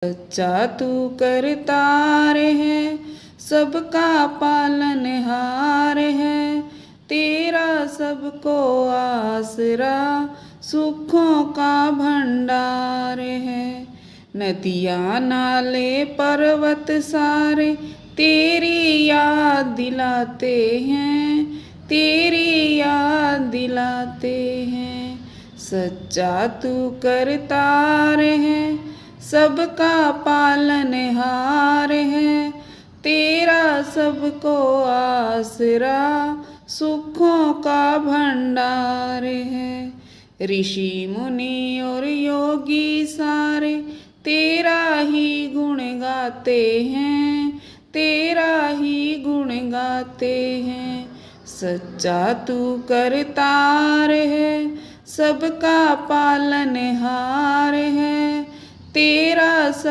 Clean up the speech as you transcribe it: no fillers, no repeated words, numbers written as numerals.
सच्चा तू करतार है, सबका पालनहार है। तेरा सबको आसरा, सुखों का भंडार है। नदियाँ नाले पर्वत सारे तेरी याद दिलाते हैं, तेरी याद दिलाते हैं। सच्चा तू करतार है, सबका पालनहार है। तेरा सबको आसरा, सुखों का भंडार है। ऋषि मुनि और योगी सारे तेरा ही गुण गाते हैं, तेरा ही गुण गाते हैं। सच्चा तू करतार है, सबका पालनहार है। तेरा सब